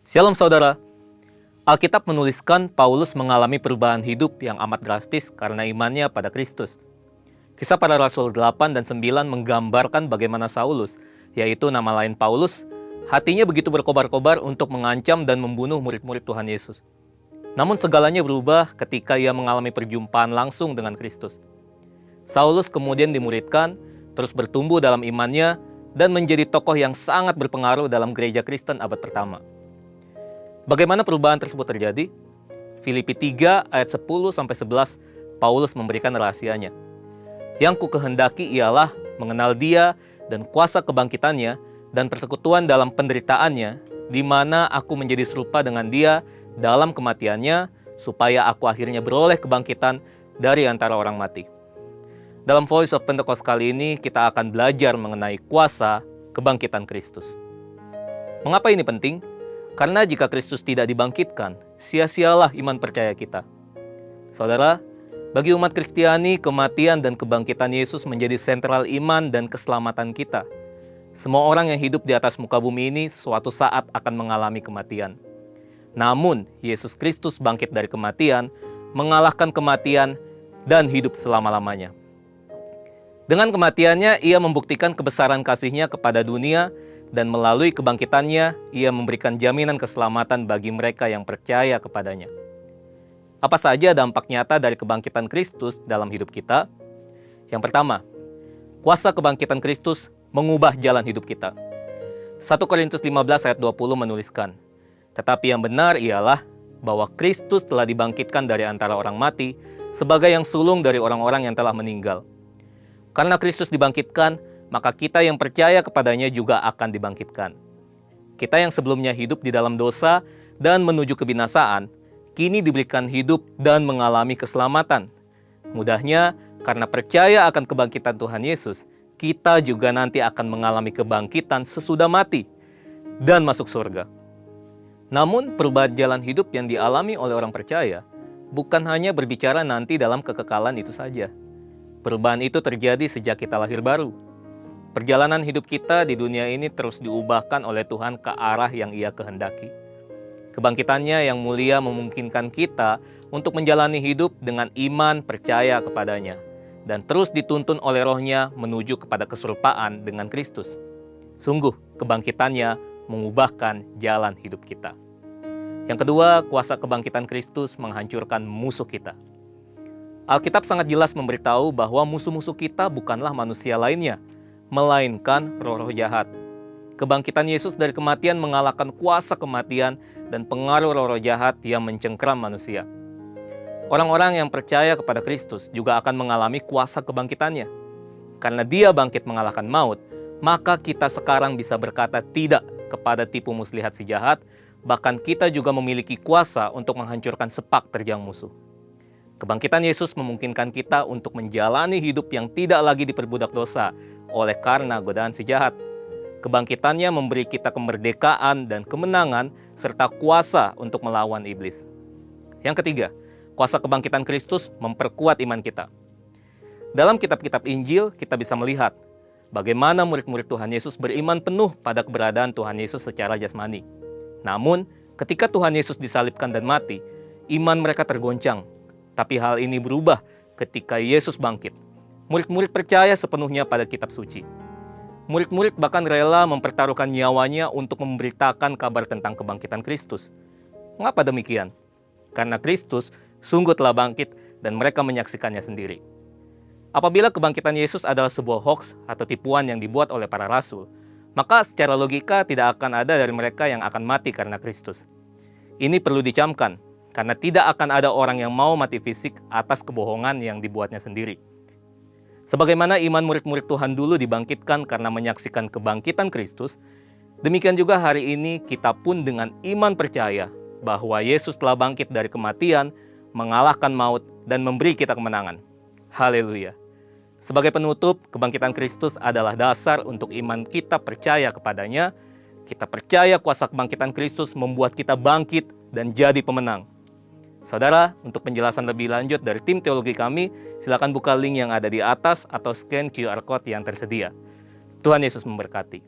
Shalom saudara, Alkitab menuliskan Paulus mengalami perubahan hidup yang amat drastis karena imannya pada Kristus. Kisah Para Rasul 8 dan 9 menggambarkan bagaimana Saulus, yaitu nama lain Paulus, hatinya begitu berkobar-kobar untuk mengancam dan membunuh murid-murid Tuhan Yesus. Namun segalanya berubah ketika ia mengalami perjumpaan langsung dengan Kristus. Saulus kemudian dimuridkan, terus bertumbuh dalam imannya, dan menjadi tokoh yang sangat berpengaruh dalam gereja Kristen abad pertama. Bagaimana perubahan tersebut terjadi? Filipi 3 ayat 10-11, Paulus memberikan rahasianya. Yang ku kehendaki ialah mengenal Dia dan kuasa kebangkitannya dan persekutuan dalam penderitaannya, di mana aku menjadi serupa dengan Dia dalam kematiannya, supaya aku akhirnya beroleh kebangkitan dari antara orang mati. Dalam Voice of Pentecost kali ini, kita akan belajar mengenai kuasa kebangkitan Kristus. Mengapa ini penting? Karena jika Kristus tidak dibangkitkan, sia-sialah iman percaya kita. Saudara, bagi umat Kristiani, kematian dan kebangkitan Yesus menjadi sentral iman dan keselamatan kita. Semua orang yang hidup di atas muka bumi ini suatu saat akan mengalami kematian. Namun, Yesus Kristus bangkit dari kematian, mengalahkan kematian, dan hidup selama-lamanya. Dengan kematiannya, ia membuktikan kebesaran kasih-Nya kepada dunia, dan melalui kebangkitannya, ia memberikan jaminan keselamatan bagi mereka yang percaya kepadanya. Apa saja dampak nyata dari kebangkitan Kristus dalam hidup kita? Yang pertama, kuasa kebangkitan Kristus mengubah jalan hidup kita. 1 Korintus 15 ayat 20 menuliskan, tetapi yang benar ialah bahwa Kristus telah dibangkitkan dari antara orang mati sebagai yang sulung dari orang-orang yang telah meninggal. Karena Kristus dibangkitkan, maka kita yang percaya kepadanya juga akan dibangkitkan. Kita yang sebelumnya hidup di dalam dosa dan menuju kebinasaan, kini diberikan hidup dan mengalami keselamatan. Mudahnya, karena percaya akan kebangkitan Tuhan Yesus, kita juga nanti akan mengalami kebangkitan sesudah mati dan masuk surga. Namun, perubahan jalan hidup yang dialami oleh orang percaya bukan hanya berbicara nanti dalam kekekalan itu saja. Perubahan itu terjadi sejak kita lahir baru. Perjalanan hidup kita di dunia ini terus diubahkan oleh Tuhan ke arah yang Ia kehendaki. Kebangkitannya yang mulia memungkinkan kita untuk menjalani hidup dengan iman percaya kepadanya, dan terus dituntun oleh Roh-Nya menuju kepada keserupaan dengan Kristus. Sungguh, kebangkitannya mengubahkan jalan hidup kita. Yang kedua, kuasa kebangkitan Kristus menghancurkan musuh kita. Alkitab sangat jelas memberitahu bahwa musuh-musuh kita bukanlah manusia lainnya, melainkan roh-roh jahat. Kebangkitan Yesus dari kematian mengalahkan kuasa kematian dan pengaruh roh-roh jahat yang mencengkeram manusia. Orang-orang yang percaya kepada Kristus juga akan mengalami kuasa kebangkitannya. Karena Dia bangkit mengalahkan maut, maka kita sekarang bisa berkata tidak kepada tipu muslihat si jahat, bahkan kita juga memiliki kuasa untuk menghancurkan sepak terjang musuh. Kebangkitan Yesus memungkinkan kita untuk menjalani hidup yang tidak lagi diperbudak dosa oleh karena godaan si jahat. Kebangkitannya memberi kita kemerdekaan dan kemenangan serta kuasa untuk melawan iblis. Yang ketiga, kuasa kebangkitan Kristus memperkuat iman kita. Dalam kitab-kitab Injil kita bisa melihat bagaimana murid-murid Tuhan Yesus beriman penuh pada keberadaan Tuhan Yesus secara jasmani. Namun, ketika Tuhan Yesus disalibkan dan mati, iman mereka tergoncang. Tapi hal ini berubah ketika Yesus bangkit. Murid-murid percaya sepenuhnya pada kitab suci. Murid-murid bahkan rela mempertaruhkan nyawanya untuk memberitakan kabar tentang kebangkitan Kristus. Mengapa demikian? Karena Kristus sungguh telah bangkit dan mereka menyaksikannya sendiri. Apabila kebangkitan Yesus adalah sebuah hoax atau tipuan yang dibuat oleh para rasul, maka secara logika tidak akan ada dari mereka yang akan mati karena Kristus. Ini perlu dicamkan, karena tidak akan ada orang yang mau mati fisik atas kebohongan yang dibuatnya sendiri. Sebagaimana iman murid-murid Tuhan dulu dibangkitkan karena menyaksikan kebangkitan Kristus, demikian juga hari ini kita pun dengan iman percaya bahwa Yesus telah bangkit dari kematian, mengalahkan maut, dan memberi kita kemenangan. Haleluya! Sebagai penutup, kebangkitan Kristus adalah dasar untuk iman kita percaya kepadanya. Kita percaya kuasa kebangkitan Kristus membuat kita bangkit dan jadi pemenang. Saudara, untuk penjelasan lebih lanjut dari tim teologi kami, silakan buka link yang ada di atas atau scan QR Code yang tersedia. Tuhan Yesus memberkati.